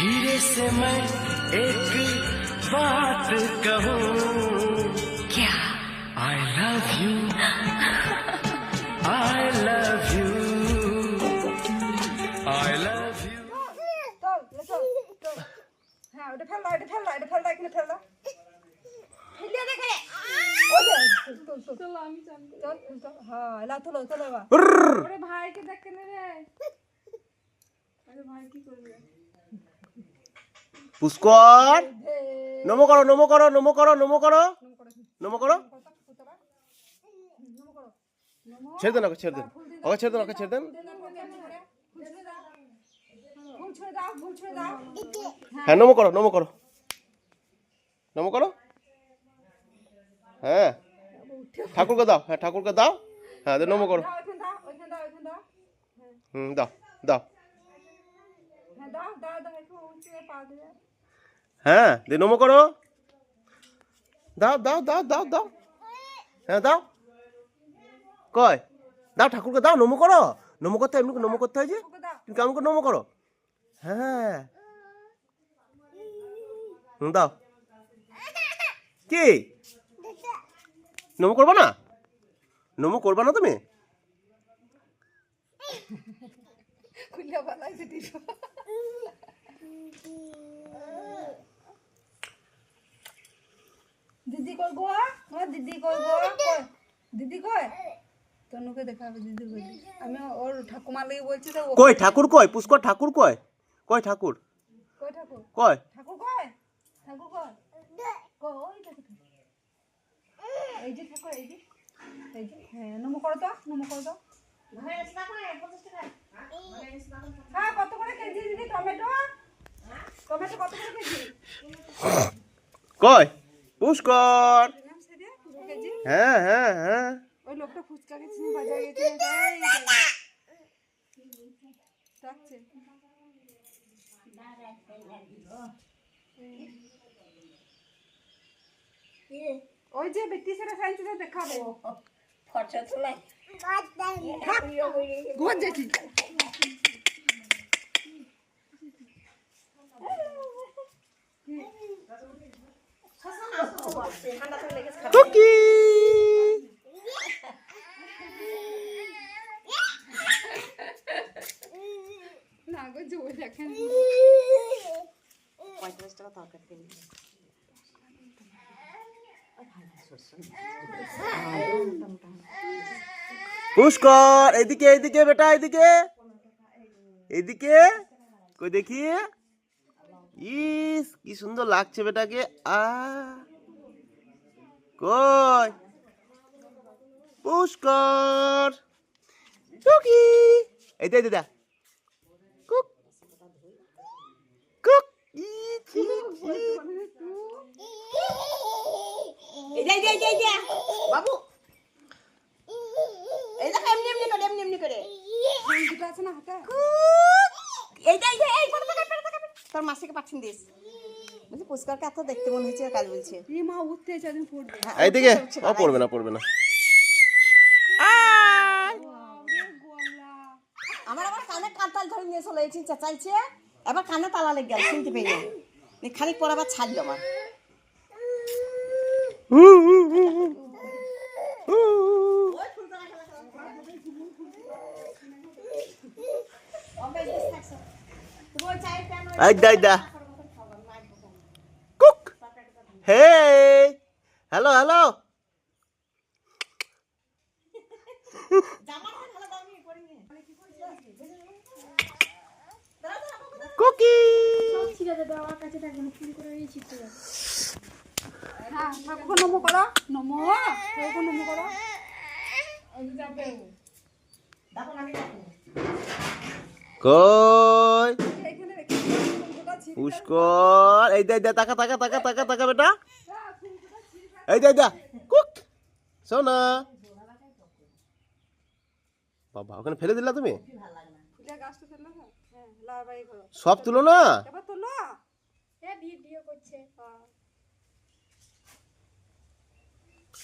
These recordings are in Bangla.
धीरे से मैं एक बात कहूँ क्या? I love you I love you I love you হ্যাঁ ওটা ফেল দাও, এটা ফেল দাও, এটা ফেল দাও, এখানে ফেল দাও। ফেলিয়ে দেখে চলো আমি চল চল হ্যাঁ এলা তোলো তোলো এবার ওরে ভাইকে দেখে নে রে আরে ভাই কি করবে পুষ্কর নমো করো নমো করো নমো করো নমো করো নমো করো ছেড়ে দেন ওকে ছেড়ে দেন ওকে ছেড়ে দেন ওকে ছেড়ে দেন ফুল ছুঁয়ে দাও ফুল ছুঁয়ে দাও হ্যাঁ নমো করো নমো করো নমো করো হ্যাঁ ঠাকুরকে দাও হ্যাঁ ঠাকুরকে দাও হ্যাঁ নমো করো দাও ওখানে দাও ওখানে দাও ওখানে দাও দাও দাও হ্যাঁ দাও দাও দাও একটু উঁচু পা দিয়ে হ্যাঁ দে নমো করো দাও দাও দাও দাও দাও হ্যাঁ দাও কয় দাও ঠাকুরকে দাও নমো করো নমো করতে এমনি নমো করতে হয় যে ওকে দাও তুমি কেমন করে নমো করো হ্যাঁ দাও কি নমো করবা না নমো করবা না তুমি খুলে বালাই দিদি দিদি কই গো আমার দিদি কই গো কই দিদি কই তনুকে দেখাবে দিদি কই আমি ওর ঠাকুমা লাগি বলছি তো কই ঠাকুর কই পুষ্কর ঠাকুর কই কই ঠাকুর কই ঠাকুর কই ঠাকুর কই ঠাকুর কই কই ওই দেখো এই যে ঠাকুর এই যে হ্যাঁ নমো করো তো নমো করো তো হ্যাঁ কত করে কেজি দিদি টমেটো টমেটো কত করে কেজি কই পুষ্কর নাম সেদিয়া কেজি হ্যাঁ হ্যাঁ হ্যাঁ ওই লোকটা ফুচকা গেছে বাজারে গেছে ডাকছে ওই যে ব্যক্তি সেটা সাইন্সে দেখাবে ফটো তোলা ঘুমান যাচ্ছি টুকি না গো জোর দেখেন 35 টাকা তরকারি কিনে পুষ্কর এদিকে এদিকে বেটা এদিকে এদিকে কই দেখি ইস কি সুন্দর লাগছে বেটাকে কই পুষ্কর টুকি এই দে দা কুক কুক ই ছি ছি এই বাবু এই দেখো এমনি করে দুটো আছে না হাতে এই তোর মাসিকে পাঠিয়ে দিস বলছি পুষ্করকে এত দেখতে মনে হচ্ছে কাল বলছে এই মা উঠতে চাদিন পড়বে এইদিকে ও পড়বে না পড়বে না আমার আবার কানে কাঁতাল ধরে নিয়ে চলে এসেছি চেঁচাইছে এবার কানে তালা লেগে গেল শুনতে পেয়ে না খানিক পর আবার ছাড়লো আমার কুক হে হ্যালো হ্যালো কুকি হ্যাঁ ঠাকুর নমো করো নমো ঠাকুর নমো করো কই এখানে রেখে পুষ্কর এই দে তাকা তাকা তাকা তাকা তাকা বেটা এই দে কুক সোনা বাবা ওখানে ফেলে দিলা তুমি গাছটা ফেললো না হ্যাঁ লাভাই করো সব তুলো না এবার তোলো হ্যাঁ ভিডিও করছে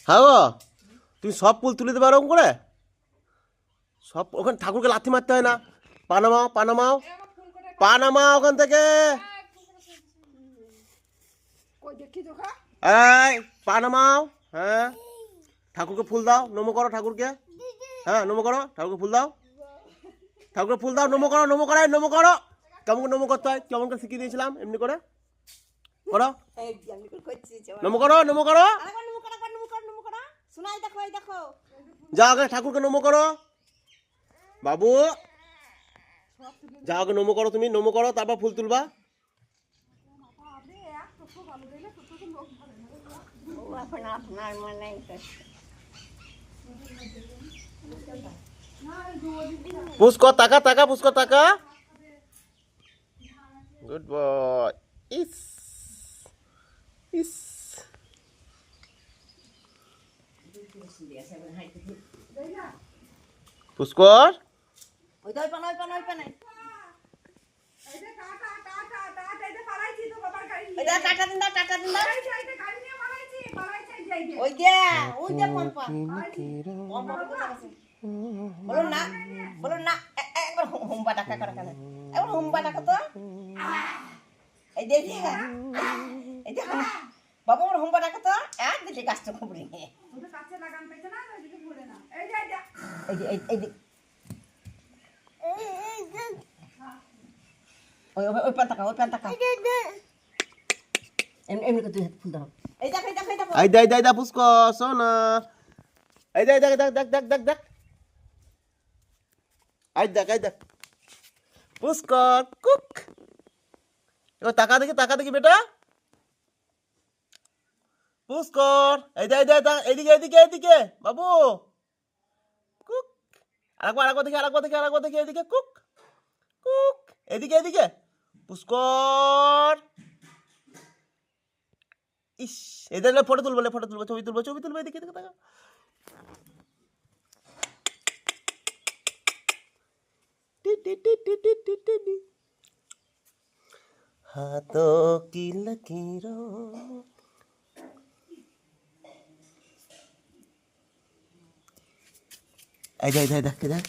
হ্যাঁ তুমি সব ফুল তুলে দেবে এরকম করে সব ওখানে ঠাকুরকে লাথি মারতে হয় না পানামাও পানামাও পানামা ওখান থেকে কই দেখি তো খা এই পা নামাও, হ্যাঁ ঠাকুরকে ফুল দাও, নমো করো ঠাকুরকে, হ্যাঁ নমো করো ঠাকুরকে ফুল দাও, ঠাকুরকে ফুল দাও, নমো করো, নমো করো, নমো করো। কেমন করে নমো করতে হয়, কেমন করে শিখিয়ে দিয়েছিলাম, এমনি করে করো, এই যে আমি করছি নমো করো, নমো করো। আরেকবার নমো করো, একবার নমো করো, নমো করো। শোনাই দেখো, এই দেখো। যা আগে ঠাকুরকে নমো করো বাবু, যা আগে নমো করো, তুমি নমো করো, তারপর ফুল তুলবা। ও এখন আপনার মানে পুষ্কর তাকা, তাকা পুষ্কর তাকা, গুড বয়। ইস ইস পুষ্কর, ওই তো ওই পানা, ওই পানা, ওই পানা। এই যে টাটা টাটা টাটা এই যে পালাইছি তো বাবার গাড়ি ওই নিয়ে যে টাটা দিন দাও, টাটা দিন দাও। এই যে গাড়ি নিয়ে পালাইছি যাই যে ওই যে, ওই যে পম্পা। পম্পা কোথায় আছে? বলুন না, বলুন না। একবার হুম্বা ডাকা করে কেন? একবার হুম্বা ডাকা তো। এই যে, এই যে, বাবু আমার হুম্বা ডাকা তো। এক দিকে গাছটা খুবড়ি নিয়ে। ওটা কাছে লাগান পেছে না ওইদিকে ঘুরে না এই যে এই যে, এই যে। ওই পান টাকা, ওই পান টাকা। এমনি করে তুই ফুল দাও। এই দেখো, এই দেখো, এই দেখো। এই দে দে দে পুষ্কর সোনা, এই দেখ দেখ দেখ দেখ দেখ দেখ দেখ, এই দেখ এই দেখ পুষ্কর কুক। এবার তাকা দেখি, তাকা দেখি বেটা পুষ্কর, এই দে দে এইদিকে এইদিকে এইদিকে বাবু কুক। আরেকবার আরেকবার দেখি, আরেকবার দেখি, আরেকবার দেখি, এইদিকে কুক কুক, এদিকে এদিকে পুষ্কর। ইস এদের ফটো তুলবো, ফটো তুলবো, ছবি তুলবো, ছবি তুলবো, এদিকে এদিকে তাকা। हाथों की लकीरों, इधर इधर इधर इधर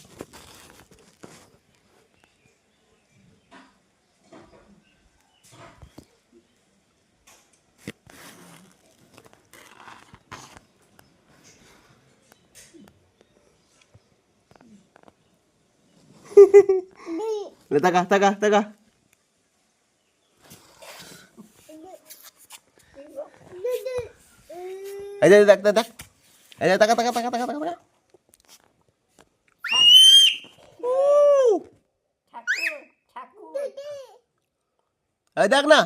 ले तका तका तका इधर देख देख इधर तका तका तका तका तका ঠাকুর, ঠাকুর। এই দেখ না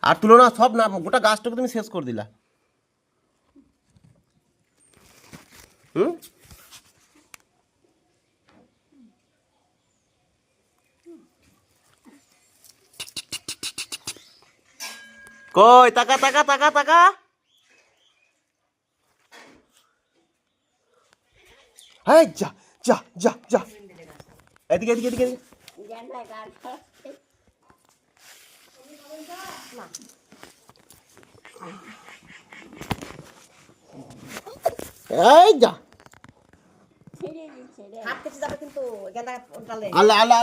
আর তুলো না, সব না গোটা গাছটাকে তুমি শেষ করে দিলা। হুম কই তাকা তাকা তাকা তাকা, হ্যাঁ যা যা যা যা এদিকে এদিকে এদিকে এদিকে। এই যা হাত কেটে যাবে কিন্তু গেঁদা ডালে। আল্লাহ আল্লাহ।